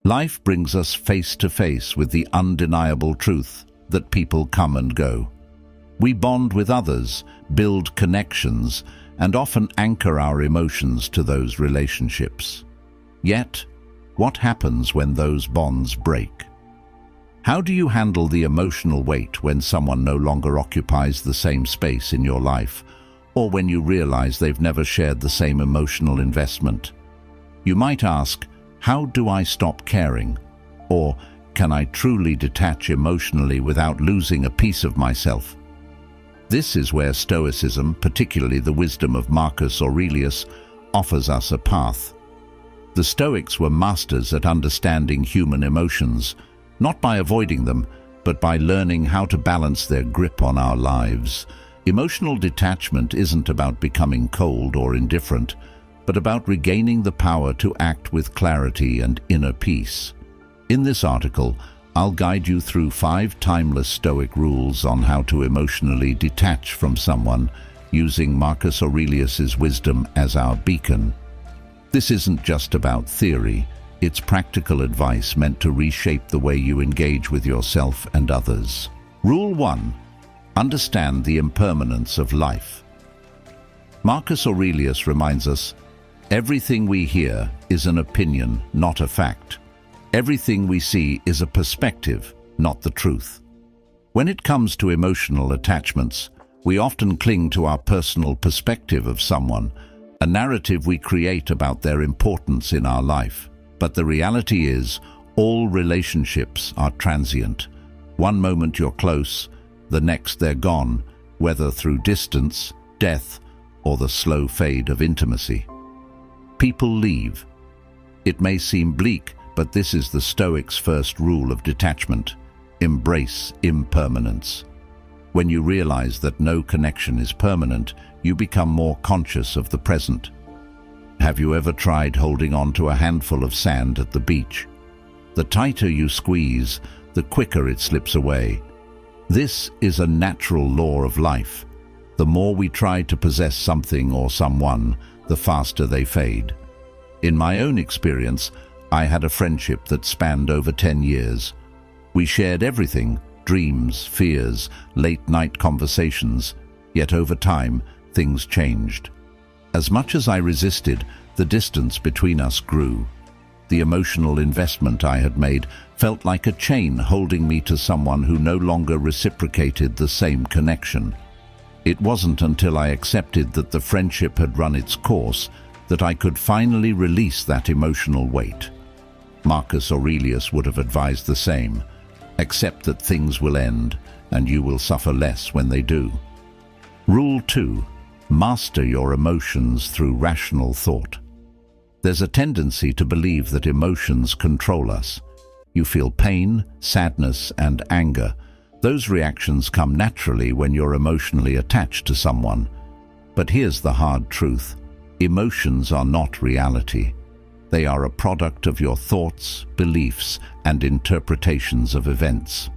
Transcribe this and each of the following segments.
Life brings us face to face with the undeniable truth that people come and go. We bond with others, build connections, and often anchor our emotions to those relationships. Yet, what happens when those bonds break? How do you handle the emotional weight when someone no longer occupies the same space in your life, or when you realize they've never shared the same emotional investment? You might ask, how do I stop caring? Or, can I truly detach emotionally without losing a piece of myself? This is where Stoicism, particularly the wisdom of Marcus Aurelius, offers us a path. The Stoics were masters at understanding human emotions, not by avoiding them, but by learning how to balance their grip on our lives. Emotional detachment isn't about becoming cold or indifferent, but about regaining the power to act with clarity and inner peace. In this article, I'll guide you through 5 timeless Stoic rules on how to emotionally detach from someone, using Marcus Aurelius's wisdom as our beacon. This isn't just about theory, it's practical advice meant to reshape the way you engage with yourself and others. Rule 1. Understand the impermanence of life. Marcus Aurelius reminds us, everything we hear is an opinion, not a fact. Everything we see is a perspective, not the truth. When it comes to emotional attachments, we often cling to our personal perspective of someone, a narrative we create about their importance in our life. But the reality is, all relationships are transient. One moment you're close, the next they're gone, whether through distance, death, or the slow fade of intimacy. People leave. It may seem bleak, but this is the Stoics' first rule of detachment. Embrace impermanence. When you realize that no connection is permanent, you become more conscious of the present. Have you ever tried holding on to a handful of sand at the beach? The tighter you squeeze, the quicker it slips away. This is a natural law of life. The more we try to possess something or someone, the faster they fade. In my own experience, I had a friendship that spanned over 10 years. We shared everything, dreams, fears, late-night conversations, yet over time, things changed. As much as I resisted, the distance between us grew. The emotional investment I had made felt like a chain holding me to someone who no longer reciprocated the same connection. It wasn't until I accepted that the friendship had run its course that I could finally release that emotional weight. Marcus Aurelius would have advised the same. Accept that things will end, and you will suffer less when they do. Rule 2. Master your emotions through rational thought. There's a tendency to believe that emotions control us. You feel pain, sadness, and anger. Those reactions come naturally when you're emotionally attached to someone. But here's the hard truth. Emotions are not reality. They are a product of your thoughts, beliefs, and interpretations of events.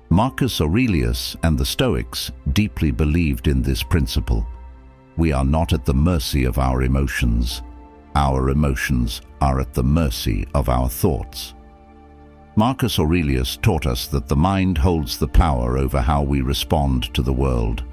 Marcus Aurelius and the Stoics deeply believed in this principle. We are not at the mercy of our emotions. Our emotions are at the mercy of our thoughts. Marcus Aurelius taught us that the mind holds the power over how we respond to the world.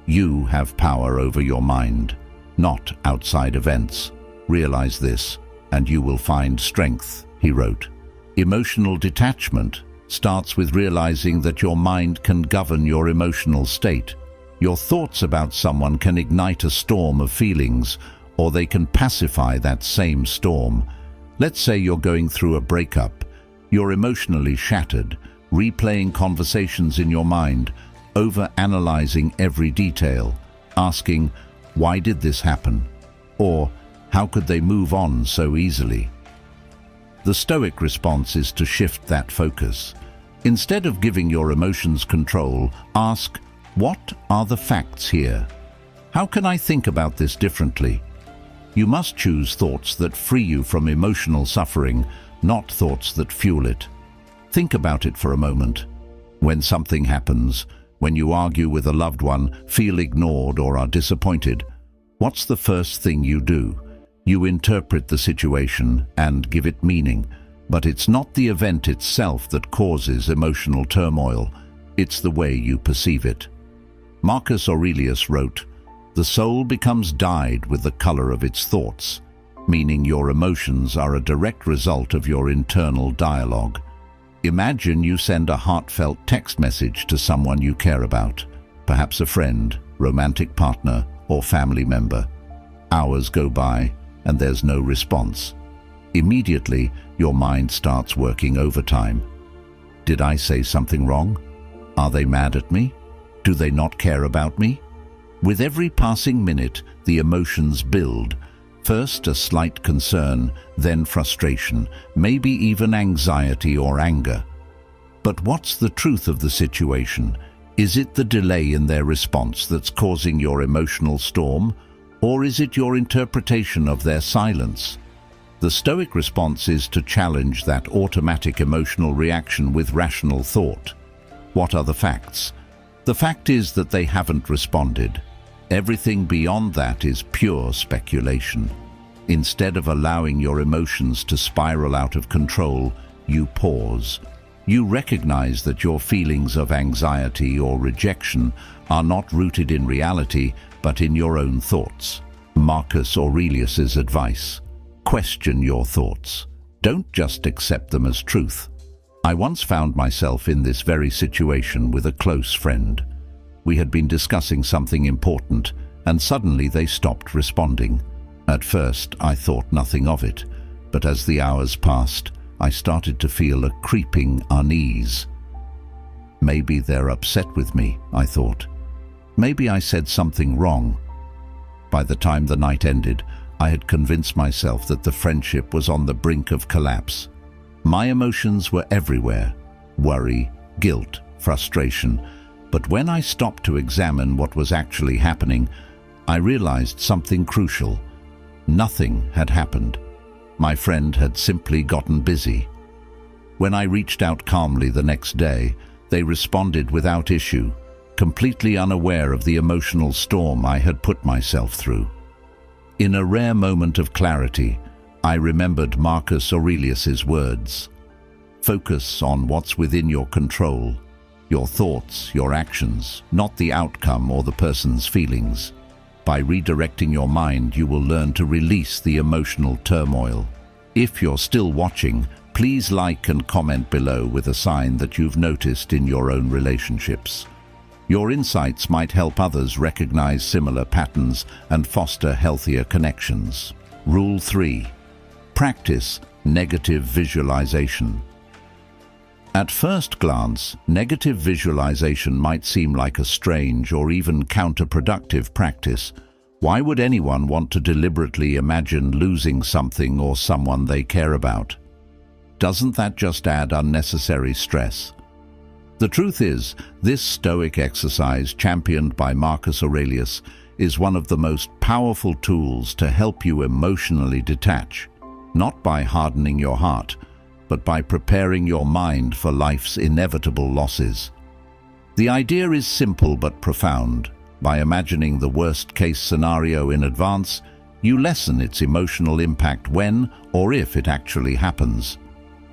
You have power over your mind, not outside events. Realize this, and you will find strength, he wrote. Emotional detachment starts with realizing that your mind can govern your emotional state. Your thoughts about someone can ignite a storm of feelings, or they can pacify that same storm. Let's say you're going through a breakup. You're emotionally shattered, replaying conversations in your mind, over-analyzing every detail, asking, why did this happen? Or, how could they move on so easily? The Stoic response is to shift that focus. Instead of giving your emotions control, ask, what are the facts here? How can I think about this differently? You must choose thoughts that free you from emotional suffering, not thoughts that fuel it. Think about it for a moment. When something happens, when you argue with a loved one, feel ignored or are disappointed, what's the first thing you do? You interpret the situation and give it meaning. But it's not the event itself that causes emotional turmoil, it's the way you perceive it. Marcus Aurelius wrote, "The soul becomes dyed with the color of its thoughts," meaning your emotions are a direct result of your internal dialogue. Imagine you send a heartfelt text message to someone you care about, perhaps a friend, romantic partner, or family member. Hours go by, and there's no response. Immediately, your mind starts working overtime. Did I say something wrong? Are they mad at me? Do they not care about me? With every passing minute, the emotions build. First a slight concern, then frustration, maybe even anxiety or anger. But what's the truth of the situation? Is it the delay in their response that's causing your emotional storm, or is it your interpretation of their silence? The Stoic response is to challenge that automatic emotional reaction with rational thought. What are the facts? The fact is that they haven't responded. Everything beyond that is pure speculation. Instead of allowing your emotions to spiral out of control, you pause. You recognize that your feelings of anxiety or rejection are not rooted in reality, but in your own thoughts. Marcus Aurelius's advice: question your thoughts. Don't just accept them as truth. I once found myself in this very situation with a close friend. We had been discussing something important, and suddenly they stopped responding. At first, I thought nothing of it, but as the hours passed, I started to feel a creeping unease. Maybe they're upset with me, I thought. Maybe I said something wrong. By the time the night ended, I had convinced myself that the friendship was on the brink of collapse. My emotions were everywhere: worry, guilt, frustration. But when I stopped to examine what was actually happening, I realized something crucial. Nothing had happened. My friend had simply gotten busy. When I reached out calmly the next day, they responded without issue, completely unaware of the emotional storm I had put myself through. In a rare moment of clarity, I remembered Marcus Aurelius's words: "Focus on what's within your control, your thoughts, your actions, not the outcome or the person's feelings. By redirecting your mind, you will learn to release the emotional turmoil." If you're still watching, please like and comment below with a sign that you've noticed in your own relationships. Your insights might help others recognize similar patterns and foster healthier connections. Rule 3. Practice negative visualization. At first glance, negative visualization might seem like a strange or even counterproductive practice. Why would anyone want to deliberately imagine losing something or someone they care about? Doesn't that just add unnecessary stress? The truth is, this Stoic exercise, championed by Marcus Aurelius, is one of the most powerful tools to help you emotionally detach, not by hardening your heart, but by preparing your mind for life's inevitable losses. The idea is simple but profound. By imagining the worst-case scenario in advance, you lessen its emotional impact when or if it actually happens.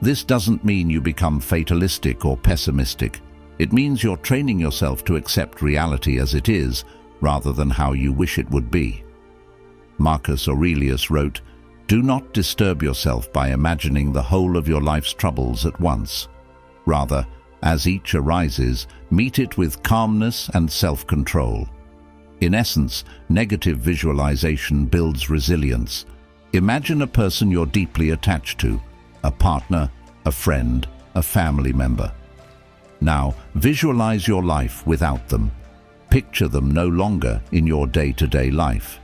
This doesn't mean you become fatalistic or pessimistic. It means you're training yourself to accept reality as it is, rather than how you wish it would be. Marcus Aurelius wrote, "Do not disturb yourself by imagining the whole of your life's troubles at once. Rather, as each arises, meet it with calmness and self-control." In essence, negative visualization builds resilience. Imagine a person you're deeply attached to, a partner, a friend, a family member. Now, visualize your life without them. Picture them no longer in your day-to-day life.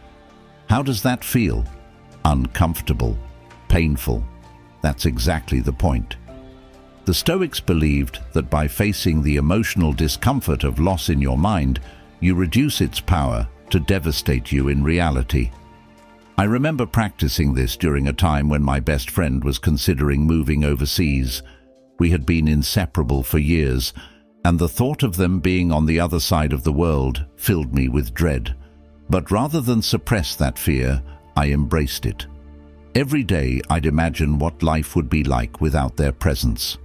How does that feel? Uncomfortable, painful. That's exactly the point. The Stoics believed that by facing the emotional discomfort of loss in your mind, you reduce its power to devastate you in reality. I remember practicing this during a time when my best friend was considering moving overseas. We had been inseparable for years, and the thought of them being on the other side of the world filled me with dread. But rather than suppress that fear, I embraced it. Every day I'd imagine what life would be like without their presence.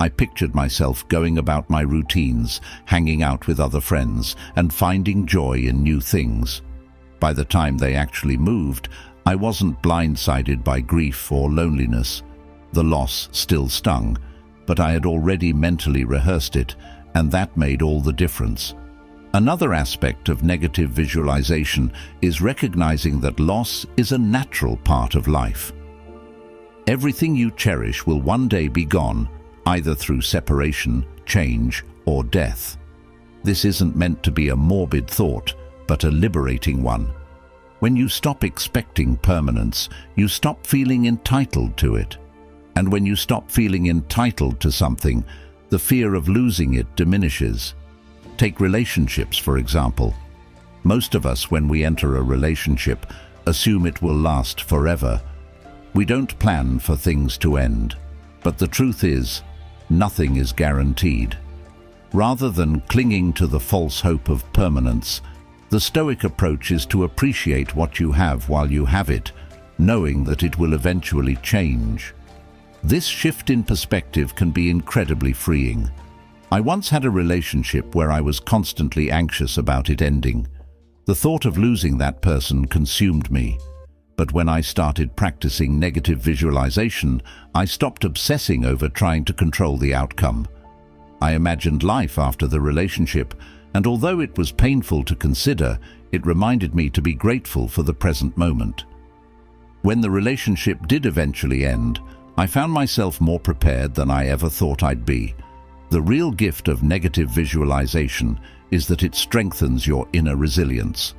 I pictured myself going about my routines, hanging out with other friends, and finding joy in new things. By the time they actually moved, I wasn't blindsided by grief or loneliness. The loss still stung, but I had already mentally rehearsed it, and that made all the difference. Another aspect of negative visualization is recognizing that loss is a natural part of life. Everything you cherish will one day be gone, either through separation, change, or death. This isn't meant to be a morbid thought, but a liberating one. When you stop expecting permanence, you stop feeling entitled to it. And when you stop feeling entitled to something, the fear of losing it diminishes. Take relationships, for example. Most of us, when we enter a relationship, assume it will last forever. We don't plan for things to end. But the truth is, nothing is guaranteed. Rather than clinging to the false hope of permanence, the Stoic approach is to appreciate what you have while you have it, knowing that it will eventually change. This shift in perspective can be incredibly freeing. I once had a relationship where I was constantly anxious about it ending. The thought of losing that person consumed me. But when I started practicing negative visualization, I stopped obsessing over trying to control the outcome. I imagined life after the relationship, and although it was painful to consider, it reminded me to be grateful for the present moment. When the relationship did eventually end, I found myself more prepared than I ever thought I'd be. The real gift of negative visualization is that it strengthens your inner resilience.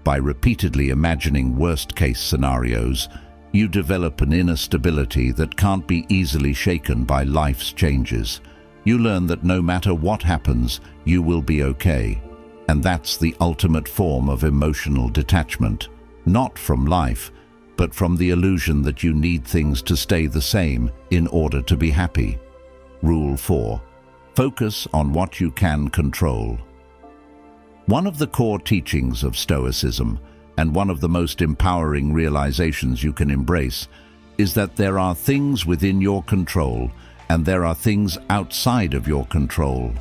By repeatedly imagining worst-case scenarios, you develop an inner stability that can't be easily shaken by life's changes. You learn that no matter what happens, you will be okay. And that's the ultimate form of emotional detachment, not from life, but from the illusion that you need things to stay the same in order to be happy. Rule 4. Focus on what you can control. One of the core teachings of Stoicism, and one of the most empowering realizations you can embrace, is that there are things within your control and there are things outside of your control.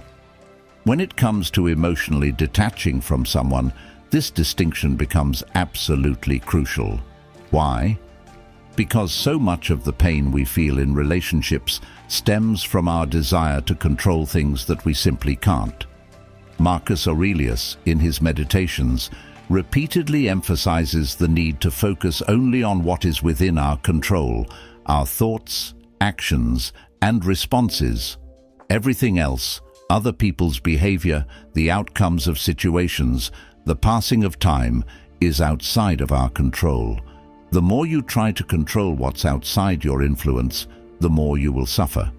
When it comes to emotionally detaching from someone, this distinction becomes absolutely crucial. Why? Because so much of the pain we feel in relationships stems from our desire to control things that we simply can't. Marcus Aurelius, in his Meditations, repeatedly emphasizes the need to focus only on what is within our control, our thoughts, actions, and responses. Everything else, other people's behavior, the outcomes of situations, the passing of time, is outside of our control. The more you try to control what's outside your influence, the more you will suffer.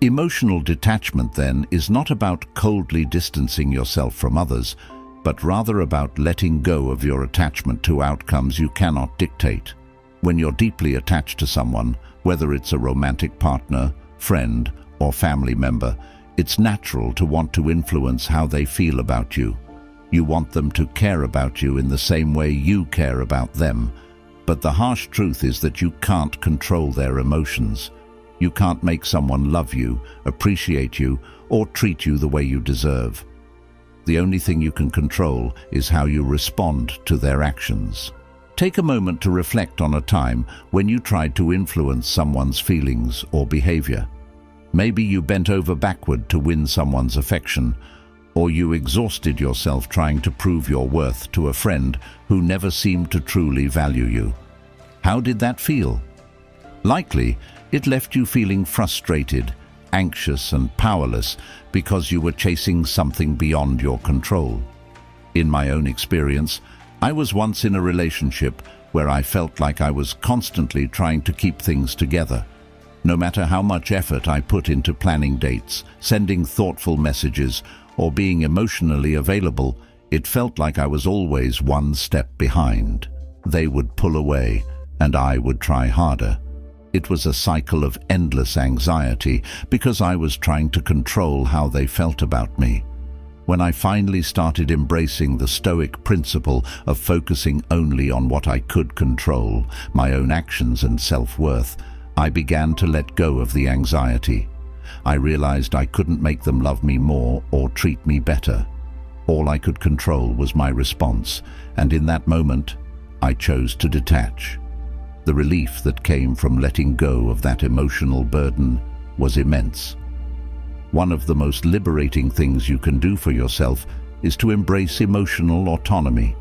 Emotional detachment, then, is not about coldly distancing yourself from others, but rather about letting go of your attachment to outcomes you cannot dictate. When you're deeply attached to someone, whether it's a romantic partner, friend, or family member, it's natural to want to influence how they feel about you. You want them to care about you in the same way you care about them. But the harsh truth is that you can't control their emotions. You can't make someone love you, appreciate you, or treat you the way you deserve. The only thing you can control is how you respond to their actions. Take a moment to reflect on a time when you tried to influence someone's feelings or behavior. Maybe you bent over backward to win someone's affection, or you exhausted yourself trying to prove your worth to a friend who never seemed to truly value you. How did that feel? Likely, it left you feeling frustrated, anxious, and powerless because you were chasing something beyond your control. In my own experience, I was once in a relationship where I felt like I was constantly trying to keep things together. No matter how much effort I put into planning dates, sending thoughtful messages, or being emotionally available, it felt like I was always one step behind. They would pull away, and I would try harder. It was a cycle of endless anxiety because I was trying to control how they felt about me. When I finally started embracing the Stoic principle of focusing only on what I could control, my own actions and self-worth, I began to let go of the anxiety. I realized I couldn't make them love me more or treat me better. All I could control was my response, and in that moment, I chose to detach. The relief that came from letting go of that emotional burden was immense. One of the most liberating things you can do for yourself is to embrace emotional autonomy.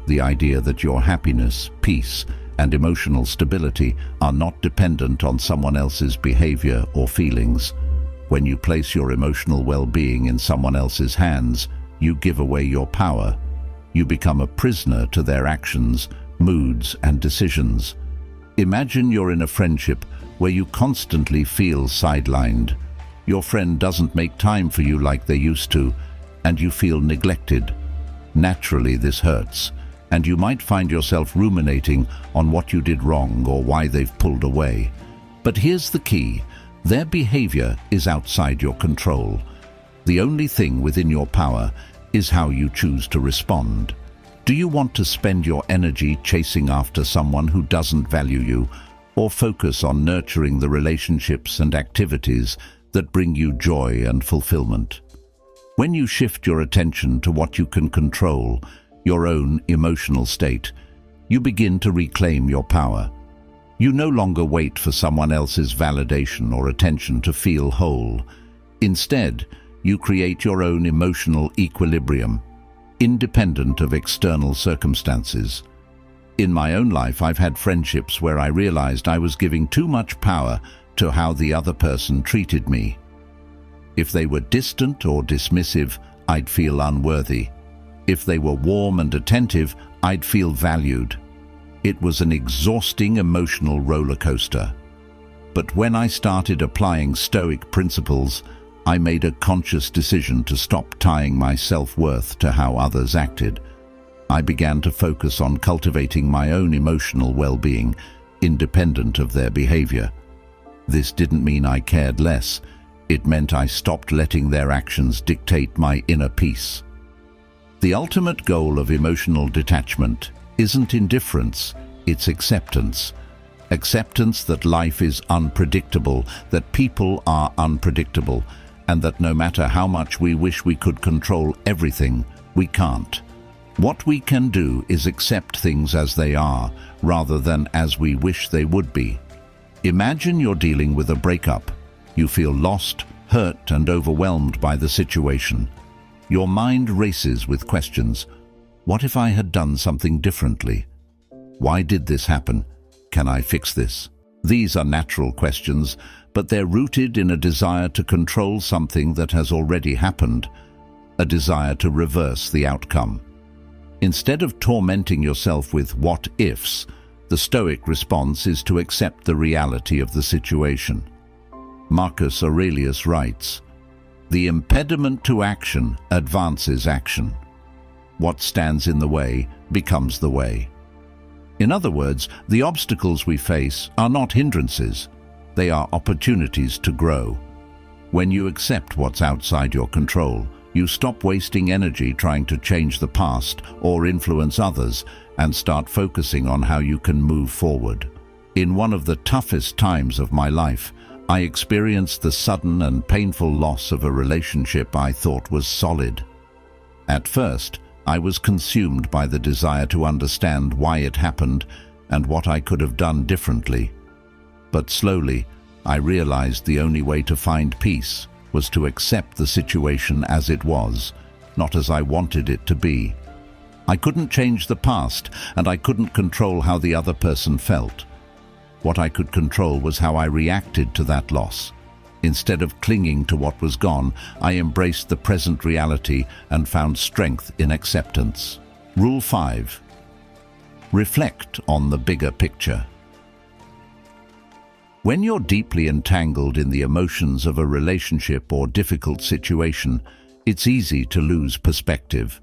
The idea that your happiness, peace, and emotional stability are not dependent on someone else's behavior or feelings. When you place your emotional well-being in someone else's hands, you give away your power. You become a prisoner to their actions, moods, and decisions. Imagine you're in a friendship where you constantly feel sidelined. Your friend doesn't make time for you like they used to, and you feel neglected. Naturally, this hurts, and you might find yourself ruminating on what you did wrong or why they've pulled away. But here's the key: their behavior is outside your control. The only thing within your power is how you choose to respond. Do you want to spend your energy chasing after someone who doesn't value you, or focus on nurturing the relationships and activities that bring you joy and fulfillment? When you shift your attention to what you can control, your own emotional state, you begin to reclaim your power. You no longer wait for someone else's validation or attention to feel whole. Instead, you create your own emotional equilibrium, independent of external circumstances. In my own life, I've had friendships where I realized I was giving too much power to how the other person treated me. If they were distant or dismissive, I'd feel unworthy. If they were warm and attentive, I'd feel valued. It was an exhausting emotional roller coaster. But when I started applying Stoic principles, I made a conscious decision to stop tying my self-worth to how others acted. I began to focus on cultivating my own emotional well-being, independent of their behavior. This didn't mean I cared less. It meant I stopped letting their actions dictate my inner peace. The ultimate goal of emotional detachment isn't indifference, it's acceptance. Acceptance that life is unpredictable, that people are unpredictable, and that no matter how much we wish we could control everything, we can't. What we can do is accept things as they are, rather than as we wish they would be. Imagine you're dealing with a breakup. You feel lost, hurt, and overwhelmed by the situation. Your mind races with questions. What if I had done something differently? Why did this happen? Can I fix this? These are natural questions, but they're rooted in a desire to control something that has already happened, a desire to reverse the outcome. Instead of tormenting yourself with what-ifs, the Stoic response is to accept the reality of the situation. Marcus Aurelius writes, "The impediment to action advances action. What stands in the way becomes the way." In other words, the obstacles we face are not hindrances. They are opportunities to grow. When you accept what's outside your control, you stop wasting energy trying to change the past or influence others and start focusing on how you can move forward. In one of the toughest times of my life, I experienced the sudden and painful loss of a relationship I thought was solid. At first, I was consumed by the desire to understand why it happened and what I could have done differently. But slowly, I realized the only way to find peace was to accept the situation as it was, not as I wanted it to be. I couldn't change the past, and I couldn't control how the other person felt. What I could control was how I reacted to that loss. Instead of clinging to what was gone, I embraced the present reality and found strength in acceptance. Rule 5. Reflect on the bigger picture. When you're deeply entangled in the emotions of a relationship or difficult situation, it's easy to lose perspective.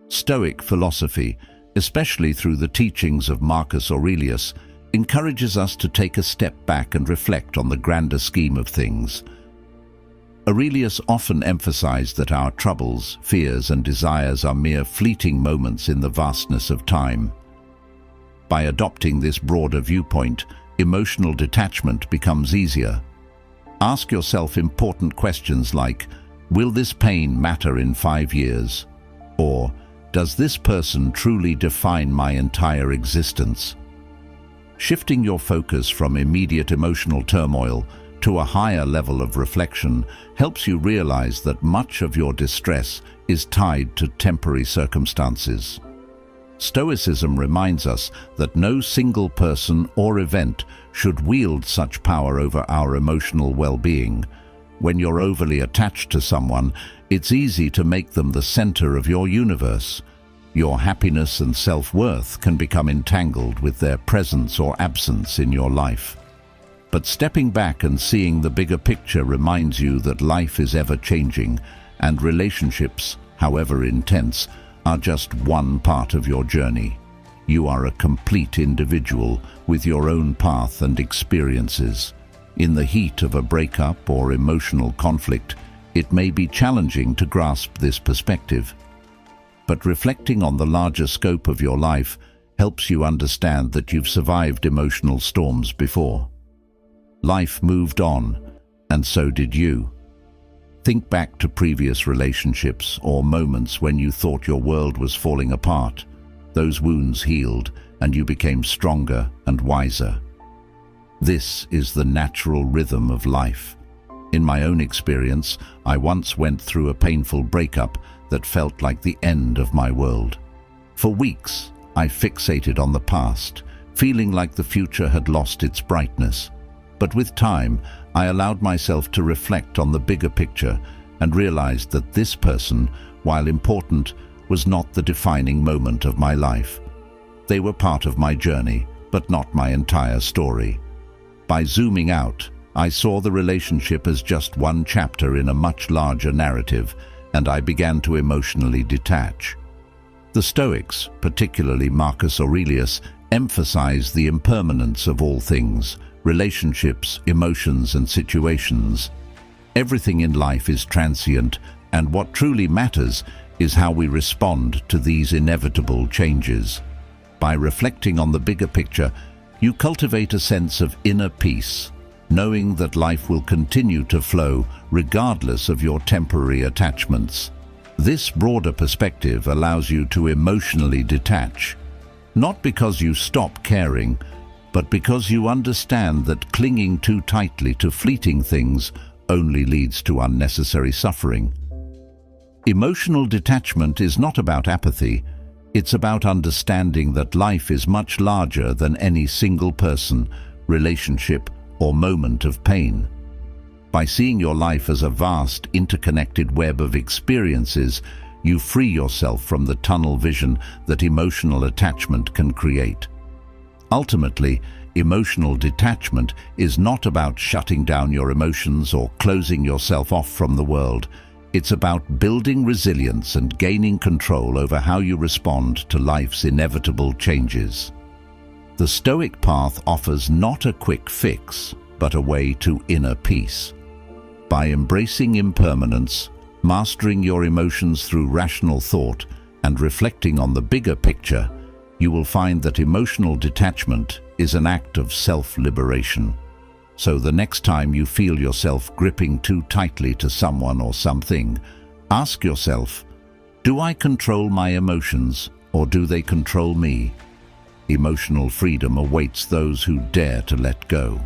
Stoic philosophy, especially through the teachings of Marcus Aurelius, encourages us to take a step back and reflect on the grander scheme of things. Aurelius often emphasized that our troubles, fears, and desires are mere fleeting moments in the vastness of time. By adopting this broader viewpoint, emotional detachment becomes easier. Ask yourself important questions like, will this pain matter in 5 years? Or, does this person truly define my entire existence? Shifting your focus from immediate emotional turmoil to a higher level of reflection helps you realize that much of your distress is tied to temporary circumstances. Stoicism reminds us that no single person or event should wield such power over our emotional well-being. When you're overly attached to someone, it's easy to make them the center of your universe. Your happiness and self-worth can become entangled with their presence or absence in your life. But stepping back and seeing the bigger picture reminds you that life is ever-changing, and relationships, however intense, are just one part of your journey. You are a complete individual with your own path and experiences. In the heat of a breakup or emotional conflict, it may be challenging to grasp this perspective. But reflecting on the larger scope of your life helps you understand that you've survived emotional storms before. Life moved on, and so did you. Think back to previous relationships or moments when you thought your world was falling apart. Those wounds healed, and you became stronger and wiser. This is the natural rhythm of life. In my own experience, I once went through a painful breakup that felt like the end of my world. For weeks, I fixated on the past, feeling like the future had lost its brightness. But with time, I allowed myself to reflect on the bigger picture and realized that this person, while important, was not the defining moment of my life. They were part of my journey, but not my entire story. By zooming out, I saw the relationship as just one chapter in a much larger narrative, and I began to emotionally detach. The Stoics, particularly Marcus Aurelius, emphasized the impermanence of all things: relationships, emotions, and situations. Everything in life is transient, and what truly matters is how we respond to these inevitable changes. By reflecting on the bigger picture, you cultivate a sense of inner peace, knowing that life will continue to flow regardless of your temporary attachments. This broader perspective allows you to emotionally detach, not because you stop caring, but because you understand that clinging too tightly to fleeting things only leads to unnecessary suffering. Emotional detachment is not about apathy, it's about understanding that life is much larger than any single person, relationship, or moment of pain. By seeing your life as a vast, interconnected web of experiences, you free yourself from the tunnel vision that emotional attachment can create. Ultimately, emotional detachment is not about shutting down your emotions or closing yourself off from the world. It's about building resilience and gaining control over how you respond to life's inevitable changes. The Stoic path offers not a quick fix, but a way to inner peace. By embracing impermanence, mastering your emotions through rational thought, and reflecting on the bigger picture, you will find that emotional detachment is an act of self-liberation. So the next time you feel yourself gripping too tightly to someone or something, ask yourself, do I control my emotions or do they control me? Emotional freedom awaits those who dare to let go.